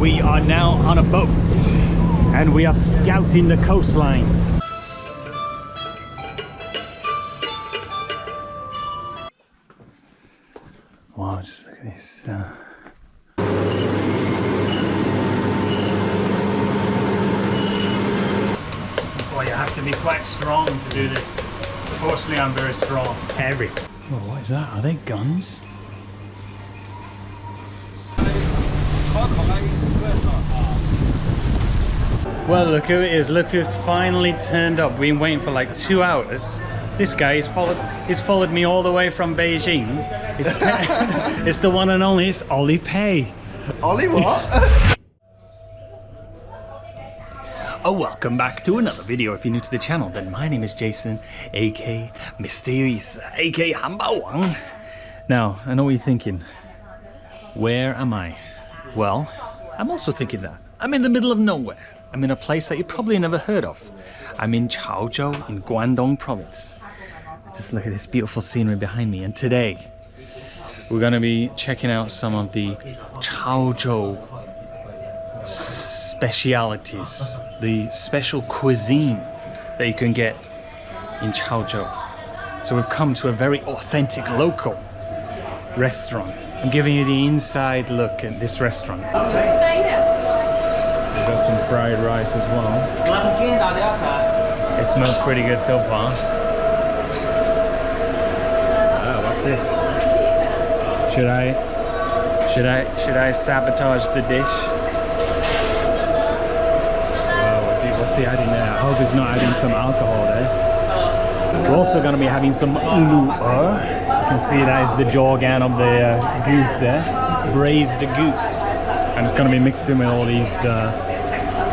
We are now on a boat and we are scouting the coastline. Wow, just look at this. Boy, you have to be quite strong to do this. Fortunately, I'm very strong. Heavy. Oh, what is that? Are they guns? Well, look who it is. Look who's finally turned up. We've been waiting for like 2 hours. This guy he's followed me all the way from Beijing. It's the one and only. It's Ollie Pei. Ollie what? Oh, welcome back to another video. If you're new to the channel, then my name is Jason, aka Mr. Yuisa, aka Hanbao Wang. Now, I know what you're thinking. Where am I? Well, I'm also thinking that. I'm in the middle of nowhere. I'm in a place that you probably never heard of. I'm in Chaozhou in Guangdong province. Just look at this beautiful scenery behind me. And today, we're gonna be checking out some of the Chaozhou specialities, the special cuisine that you can get in Chaozhou. So we've come to a very authentic local restaurant. I'm giving you the inside look at this restaurant. We've got some fried rice as well. It smells pretty good so far. Oh, what's this? Should I sabotage the dish? What's he adding there? I hope he's not adding some alcohol there. We're also going to be having some ulu. You can see that is the jorgan of the goose there. Braised goose. And it's going to be mixed in with all these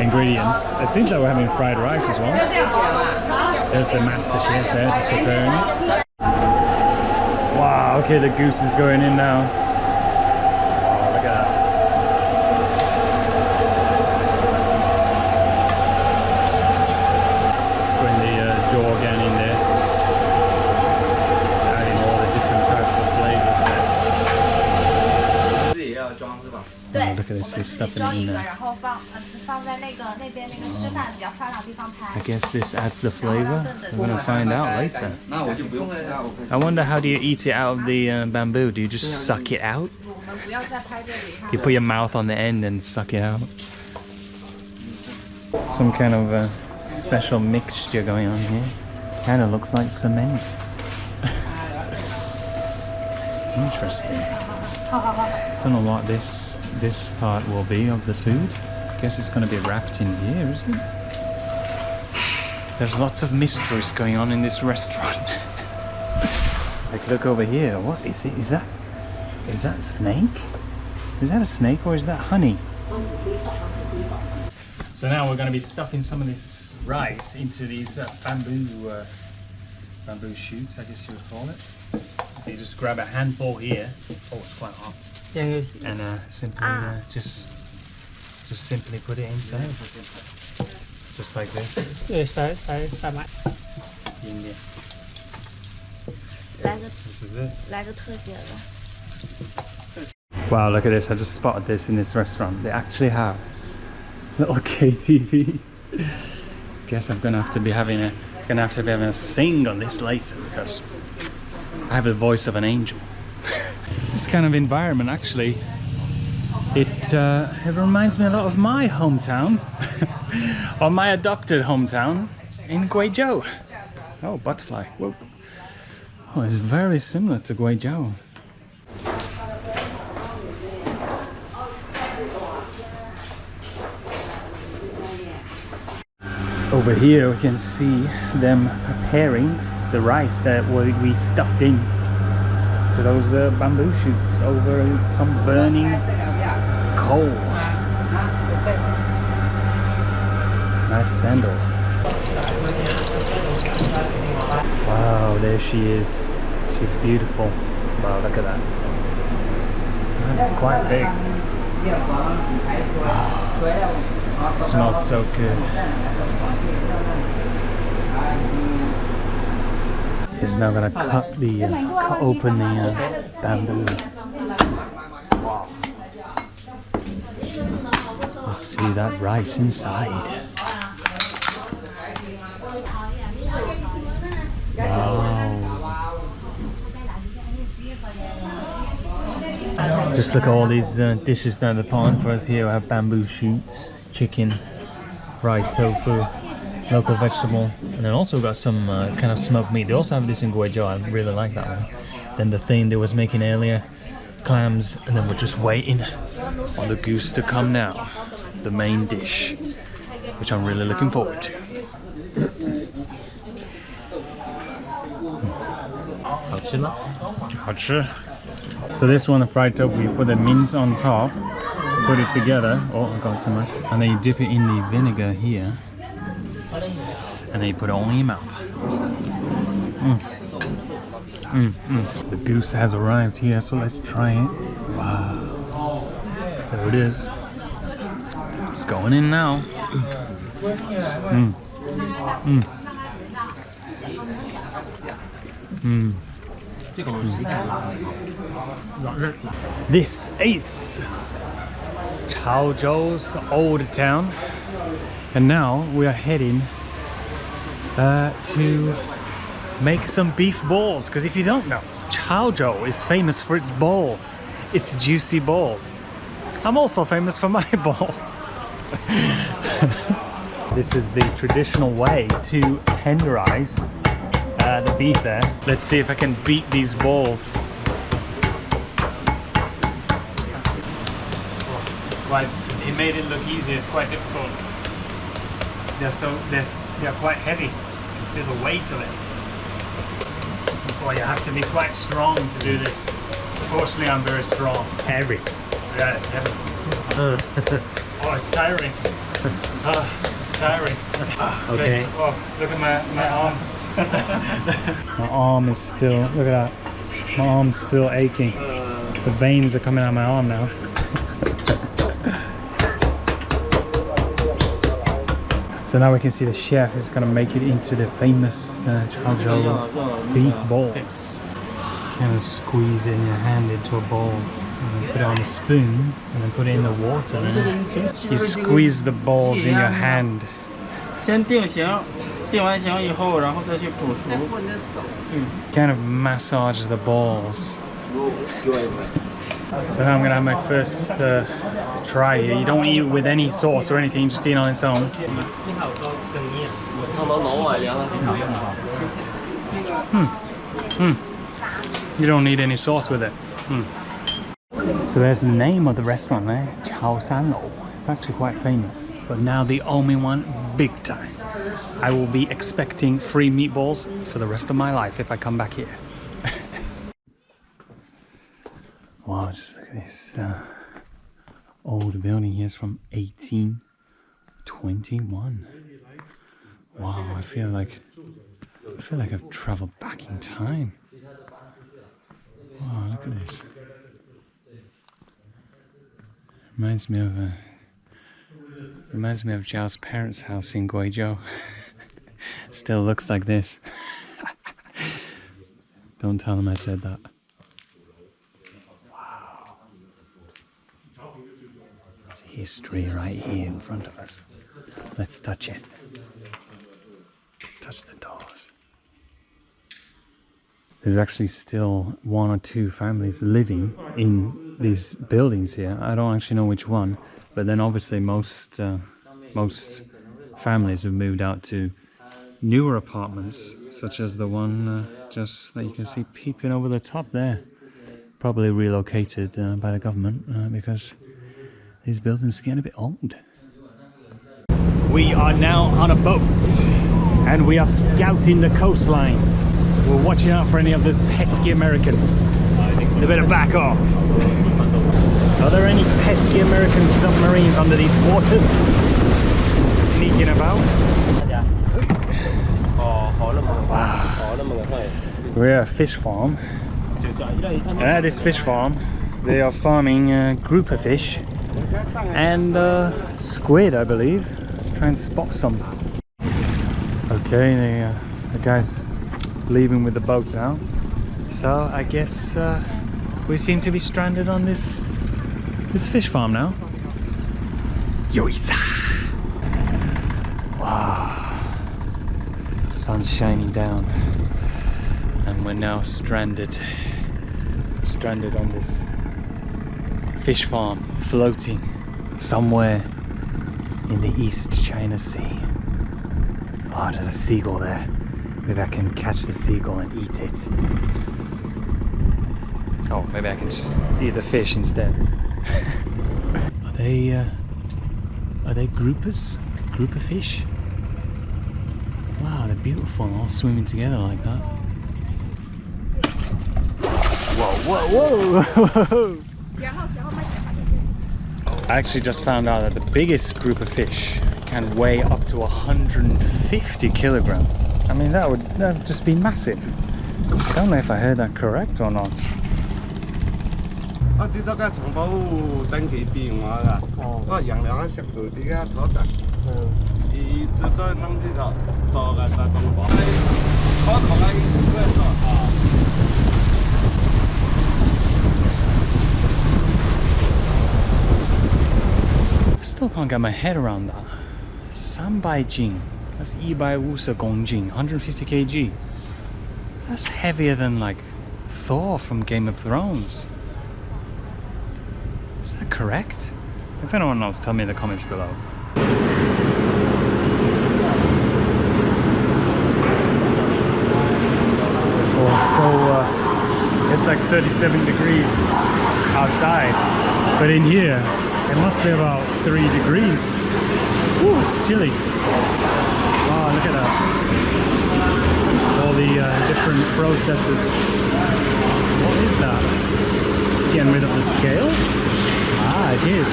ingredients. It seems like we're having fried rice as well. There's the master chef there just preparing it. Wow, okay, the goose is going in now. Oh, look at that. Jorgan in there. It's adding all the different types of flavors there. Oh, look at this, there's stuff in there. I guess this adds the flavor. We're gonna find out later. I wonder, how do you eat it out of the bamboo? Do you just suck it out? You put your mouth on the end and suck it out. Some kind of special mixture going on here. Kind of looks like cement. Interesting. Don't know what this part will be of the food. Guess it's going to be wrapped in beer, isn't it? There's lots of mysteries going on in this restaurant. Like, look over here. What is it? Is that snake? Is that a snake or is that honey? So now we're going to be stuffing some of this rice into these bamboo shoots, I guess you would call it. So you just grab a handful here. Oh, it's quite hot. And simply just simply put it inside, just like this. This is it. Wow, look at this! I just spotted this in this restaurant. They actually have little KTV. Guess I'm gonna have to be having a sing on this later because I have the voice of an angel. This kind of environment, actually, it reminds me a lot of my hometown, or my adopted hometown in Guangzhou. Oh, butterfly! Whoa! Oh, it's very similar to Guangzhou. Over here we can see them preparing the rice that we stuffed in to those bamboo shoots over some burning coal. Nice sandals. Wow, there she is. She's beautiful. Wow, look at that. It's quite big. It smells so good. He's now gonna cut open the bamboo. Wow. Let's see that rice inside. Wow. Just look at all these dishes that they're putting for us here. We have bamboo shoots, chicken, fried tofu, local vegetable, and then also got some kind of smoked meat. They also have this in Guangzhou. I really like that one. Then the thing they was making earlier, clams, and then we're just waiting on the goose to come now. The main dish, which I'm really looking forward to. So this one, the fried tofu, you put the mint on top, put it together. Oh, I got too much. And then you dip it in the vinegar here, and then you put it all in your mouth. The goose has arrived here, so let's try it. Wow, there it is. It's going in now. This is Chaozhou's old town, and now we are heading to make some beef balls, because if you don't know, Chaozhou is famous for its balls, its juicy balls. I'm also famous for my balls. This is the traditional way to tenderize the beef there. Let's see if I can beat these balls. It's quite, he made it look easy, it's quite difficult. They're quite heavy. You can feel the weight of it. Boy, you have to be quite strong to do this. Fortunately, I'm very strong. Heavy. Yeah, it's heavy. Oh, it's tiring. It's tiring. Okay. Oh, look at my arm. My arm is still, look at that. My arm's still aching. The veins are coming out of my arm now. So now we can see the chef is going to make it into the famous Chaozhou beef balls. Kind of squeeze it in your hand into a bowl, and then put it on a spoon, and then put it in the water. And you squeeze the balls in your hand. Kind of massage the balls. So now I'm gonna have my first try here. You don't eat it with any sauce or anything, just eat it on its own. You don't need any sauce with it. So there's the name of the restaurant there, Chaozhou. It's actually quite famous, but now the only one big time. I will be expecting free meatballs for the rest of my life if I come back here. Wow, just look at this old building here. It's from 1821. Wow, I feel like I've traveled back in time. Wow, look at this. Reminds me of Zhao's parents' house in Guangzhou. Still looks like this. Don't tell them I said that. Wow. It's history right here in front of us. Let's touch it. Let's touch the doors. There's actually still one or two families living in these buildings here. I don't actually know which one, but then obviously most families have moved out to newer apartments, such as the one just that you can see peeping over the top there. Probably relocated by the government because these buildings are getting a bit old. We are now on a boat and we are scouting the coastline. We're watching out for any of those pesky Americans. They better back off. Are there any pesky American submarines under these waters? Sneaking about? Wow. We're at a fish farm. And at this fish farm, they are farming grouper fish and squid, I believe. Let's try and spot some. Okay, the guy's leaving with the boats out. So I guess we seem to be stranded on this fish farm now. 有一次 Wow. Sun's shining down. And we're now stranded on this fish farm, floating somewhere in the East China Sea. Oh, there's a seagull there. Maybe I can catch the seagull and eat it. Oh, maybe I can just eat the fish instead. Are they groupers? Grouper fish? Wow, they're beautiful, all swimming together like that. Whoa, whoa, whoa! I actually just found out that the biggest group of fish can weigh up to 150 kilograms. I mean, that would just be massive. I don't know if I heard that correct or not. Still can't get my head around that. 300斤, that's 150公斤, 150 kg. That's heavier than like Thor from Game of Thrones. Is that correct? If anyone knows, tell me in the comments below. It's like 37 degrees outside, but in here it must be about 3 degrees. Ooh, it's chilly. Wow, look at that. All the different processes. What is that? Getting rid of the scales? Ah, it is.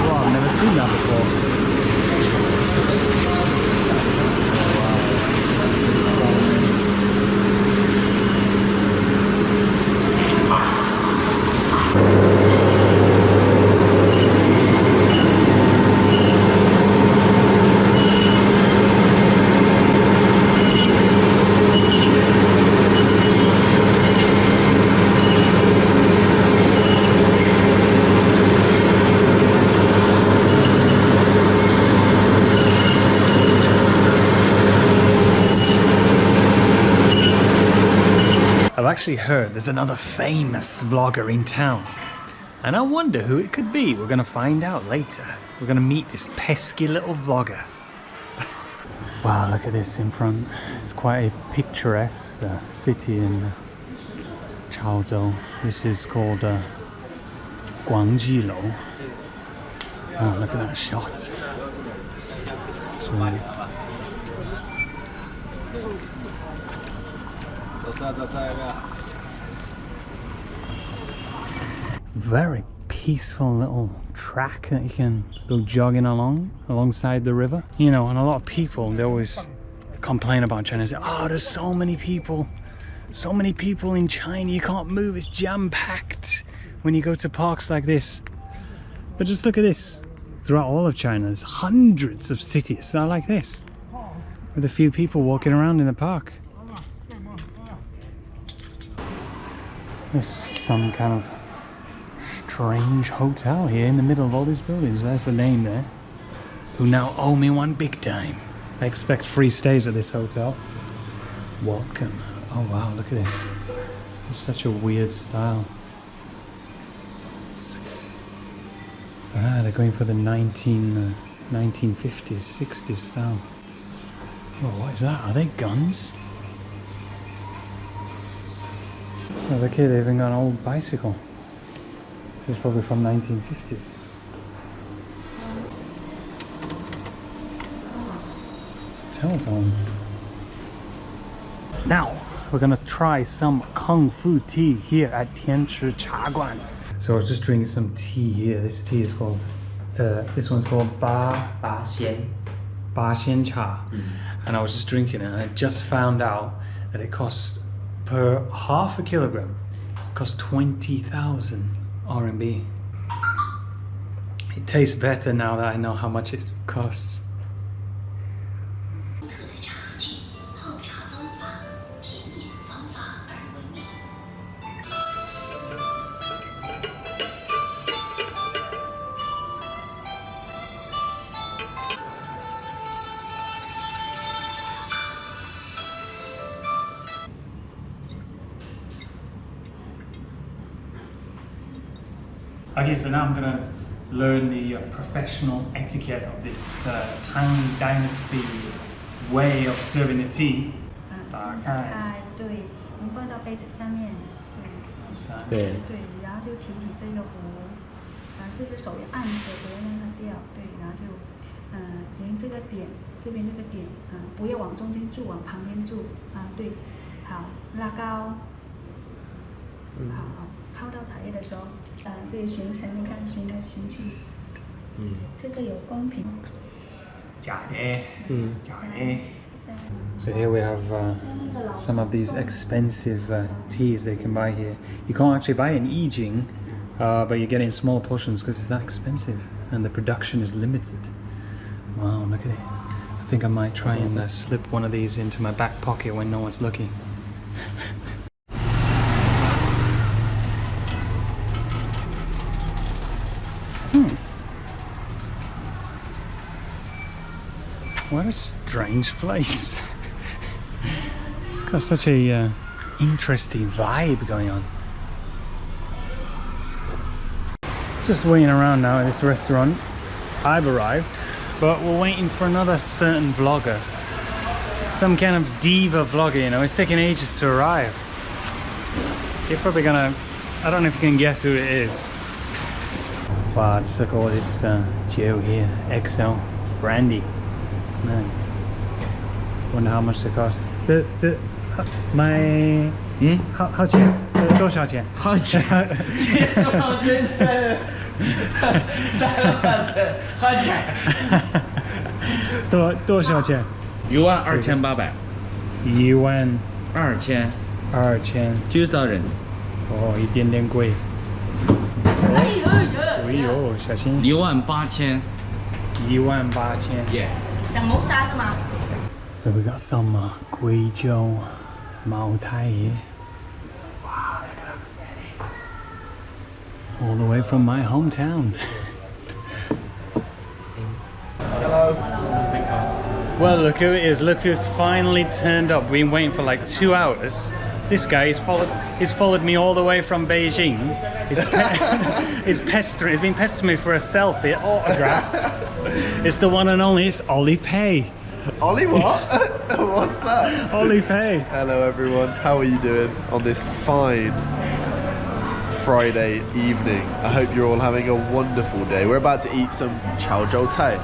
Wow, I've never seen that before. I've actually heard there's another famous vlogger in town, and I wonder who it could be. We're gonna find out later. We're gonna meet this pesky little vlogger. Wow, look at this in front. It's quite a picturesque city in Guangzhou. This is called Guangzhilo. Oh, look at that shot. Very peaceful little track that you can go jogging alongside the river. You know, and a lot of people, they always complain about China and say, oh, there's so many people in China, you can't move, it's jam-packed when you go to parks like this. But just look at this. Throughout all of China, there's hundreds of cities that are like this, with a few people walking around in the park. There's some kind of strange hotel here in the middle of all these buildings. There's the name there. Who now owe me one big time. I expect free stays at this hotel. Welcome. Oh wow, look at this. It's such a weird style. They're going for the 1950s, 60s style. Oh, what is that? Are they guns? Oh, look here, they've even got an old bicycle. This is probably from 1950s. Telephone. Now, we're gonna try some Kung Fu tea here at Tianchi Chaguan. So I was just drinking some tea here. This tea is called, this one's called Ba Xian Cha. And I was just drinking it, and I just found out that it costs, per half a kilogram, it costs 20,000 RMB. It tastes better now that I know how much it costs. Okay, so now I'm gonna learn the professional etiquette of this Tang Dynasty way of serving the tea. 打开，对，您放到杯子上面，对，对，然后就提这个壶，这只手要按着，不要让它掉，对，然后就沿这个点，这边这个点，不要往中间注，往旁边注，对，好，拉高，好，泡到茶叶的时候，这个循层，你看循来循去，这个有公平，假的，假的。So here we have some of these expensive teas they can buy here. You can't actually buy it in Yijing, but you get it in small portions because it's that expensive and the production is limited. Wow, look at it. I think I might try and slip one of these into my back pocket when no one's looking. What a strange place. It's got such a interesting vibe going on. Just waiting around now at this restaurant. I've arrived, but we're waiting for another certain vlogger. Some kind of diva vlogger, you know, it's taking ages to arrive. You're probably gonna, I don't know if you can guess who it is. Wow, just look at all this Geo here, XL, brandy. Man, wonder how much they cost. My 好钱？多少钱？好钱，真是，好钱，多少钱12800， 12000， 2000，哦，一点点贵。哎呦，小心。18000， 18000。耶。想谋杀是吗？ So we got some Guizhou Mao Tai here. Wow, look at that. All the way from my hometown. Hello. Well, look who it is. Look who's finally turned up. We've been waiting for like 2 hours. This guy he's followed me all the way from Beijing. He's been pestering me for a selfie autograph. It's the one and only, it's Ollie Pei. Ollie what? What's that? Ollie Pei. Hello everyone, how are you doing on this fine Friday evening? I hope you're all having a wonderful day. We're about to eat some chow zhou cai.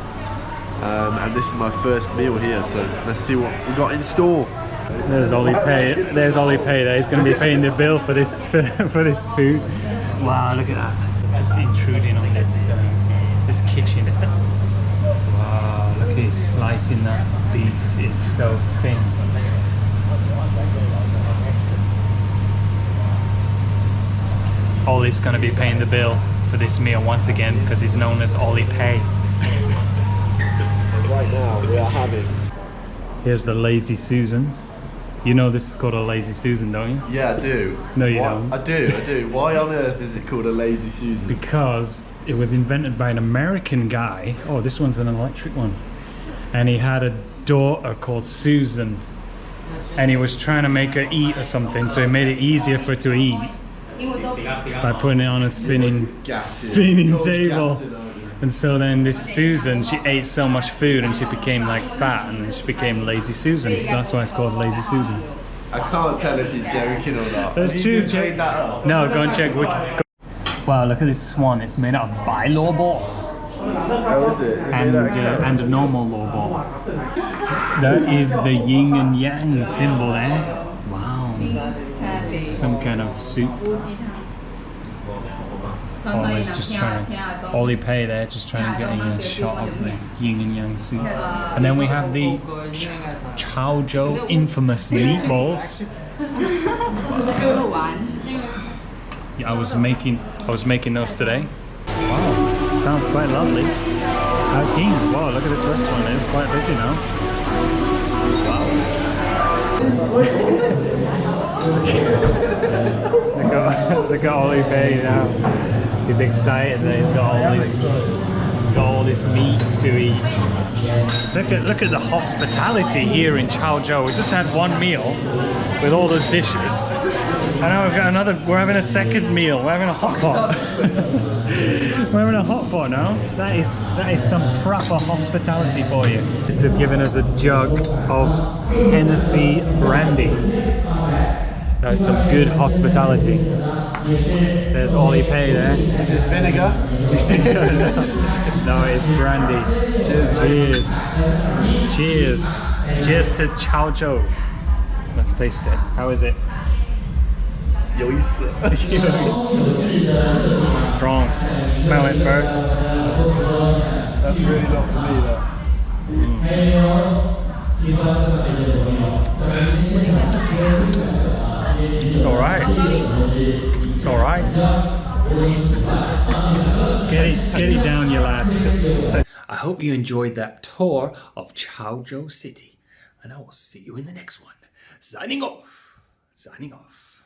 And this is my first meal here, so let's see what we got in store. There's Ollie Pei. There's Ollie Pei there. He's going to be paying the bill for this for this food. Wow, look at that. It's intruding on this kitchen. Wow, look at him slicing that beef. It's so thin. Ollie's going to be paying the bill for this meal once again because he's known as Ollie Pei. Right now we are having... Here's the Lazy Susan. You know this is called a Lazy Susan, don't you? Yeah, I do. No, you don't. I do. Why on earth is it called a Lazy Susan? Because it was invented by an American guy. Oh, this one's an electric one. And he had a daughter called Susan. And he was trying to make her eat or something, so he made it easier for her to eat by putting it on a spinning table. And so then this Susan, she ate so much food and she became like fat, and then she became Lazy Susan. So that's why it's called Lazy Susan. I can't tell if you're joking or not. That's true, Just made that up. No, go and check. Wow, look at this swan. It's made out of bilobo. How is it? And a normal lobo. That is the yin and yang symbol there. Wow. Some kind of soup. Ollie's just trying to, Ollie Pei there, just trying to get a shot of this yin and yang soup. And then we have the Chaozhou infamous meatballs. Yeah, I was making those today. Wow, sounds quite lovely. Okay, wow, look at this restaurant. It's quite busy now. Wow. Look at Ollie Pei now. He's excited that he's got all this meat to eat. Look at the hospitality here in Chaozhou. We just had one meal with all those dishes. know we've got another. We're having a second meal. We're having a hot pot. We're having a hot pot now. That is some proper hospitality for you. They've given us a jug of Hennessy brandy. That is some good hospitality. There's all you pay there. Is this vinegar? No, it's brandy. Cheers. Cheers. Cheers to Chao Zhou. Let's taste it. How is it? 有意思。 It's strong. Smell it first. That's really not for me though. It's alright. It's alright. Get it down, you lad. I hope you enjoyed that tour of Chaozhou City, and I will see you in the next one. Signing off. Signing off.